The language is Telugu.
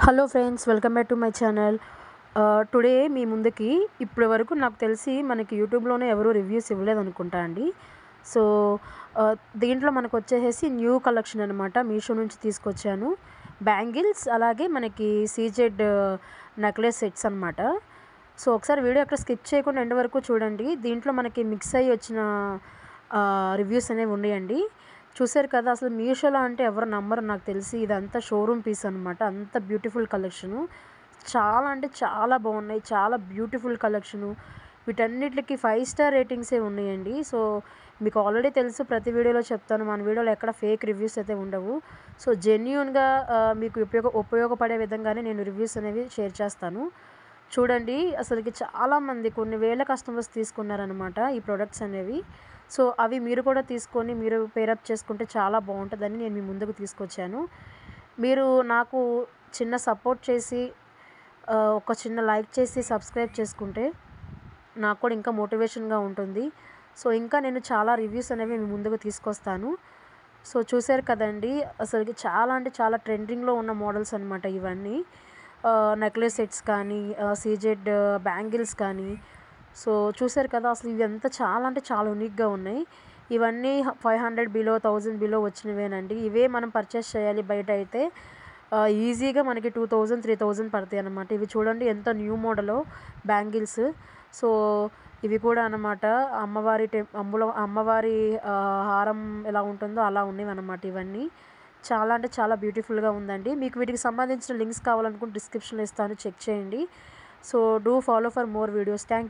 Hello friends, welcome back to my channel. Today మీ ముందుకి ఇప్పటి వరకు నాకు తెలిసి మనకి యూట్యూబ్లోనే ఎవరు రివ్యూస్ ఇవ్వలేదనుకుంటా అండి. సో దీంట్లో మనకు వచ్చేసి న్యూ కలెక్షన్ అనమాట. మీషో నుంచి తీసుకొచ్చాను. బ్యాంగిల్స్ అలాగే మనకి సీజెడ్ నెక్లెస్ సెట్స్ అనమాట. సో ఒకసారి వీడియో అక్కడ స్కిప్ చేయకుండా ఎండ్ వరకు చూడండి. దీంట్లో మనకి మిక్స్ అయ్యి వచ్చిన రివ్యూస్ అనేవి ఉన్నాయండి. చూసారు కదా, అసలు మీషోలో అంటే ఎవరు నమ్మరు నాకు తెలిసి. ఇదంతా షోరూమ్ పీస్ అనమాట. అంత బ్యూటిఫుల్ కలెక్షను, చాలా అంటే చాలా బాగున్నాయి. చాలా బ్యూటిఫుల్ కలెక్షను. వీటన్నిటికి 5 స్టార్ రేటింగ్సే ఉన్నాయండి. సో మీకు ఆల్రెడీ తెలుసు, ప్రతి వీడియోలో చెప్తాను, మన వీడియోలో ఎక్కడ ఫేక్ రివ్యూస్ అయితే ఉండవు. సో జెన్యూన్గా మీకు ఉపయోగపడే విధంగానే నేను రివ్యూస్ అనేవి షేర్ చేస్తాను. చూడండి, అసలుకి చాలామంది కొన్ని వేల కస్టమర్స్ తీసుకున్నారనమాట ఈ ప్రొడక్ట్స్ అనేవి. సో అవి మీరు కూడా తీసుకొని మీరు పేరప్ చేసుకుంటే చాలా బాగుంటుందని నేను మీ ముందుకు తీసుకొచ్చాను. మీరు నాకు చిన్న సపోర్ట్ చేసి ఒక చిన్న లైక్ చేసి సబ్స్క్రైబ్ చేసుకుంటే నాకు కూడా ఇంకా మోటివేషన్గా ఉంటుంది. సో ఇంకా నేను చాలా రివ్యూస్ అనేవి మీ ముందుకు తీసుకొస్తాను. సో చూసారు కదండి, అసలుకి చాలా అంటే చాలా ట్రెండింగ్లో ఉన్న మోడల్స్ అనమాట ఇవన్నీ. నెక్లెస్ సెట్స్ కానీ, సీజెడ్ బ్యాంగిల్స్ కానీ. సో చూసారు కదా, అసలు ఇవి అంతా చాలా అంటే చాలా యూనిక్గా ఉన్నాయి. ఇవన్నీ 500 బిలో 1000 బిలో వచ్చినవేనండి. ఇవే మనం పర్చేస్ చేయాలి బయట అయితే. ఈజీగా మనకి 2000 3000 పడతాయి అన్నమాట. ఇవి చూడండి ఎంత న్యూ మోడలో బ్యాంగిల్స్. సో ఇవి కూడా అనమాట అమ్మవారి హారం ఎలా ఉంటుందో అలా ఉన్నవి అనమాట ఇవన్నీ. చాలా అంటే చాలా బ్యూటిఫుల్గా ఉందండి. మీకు వీటికి సంబంధించిన లింక్స్ కావాలనుకుంటే డిస్క్రిప్షన్లో ఇస్తాను, చెక్ చేయండి. So do follow for more videos. Thank you.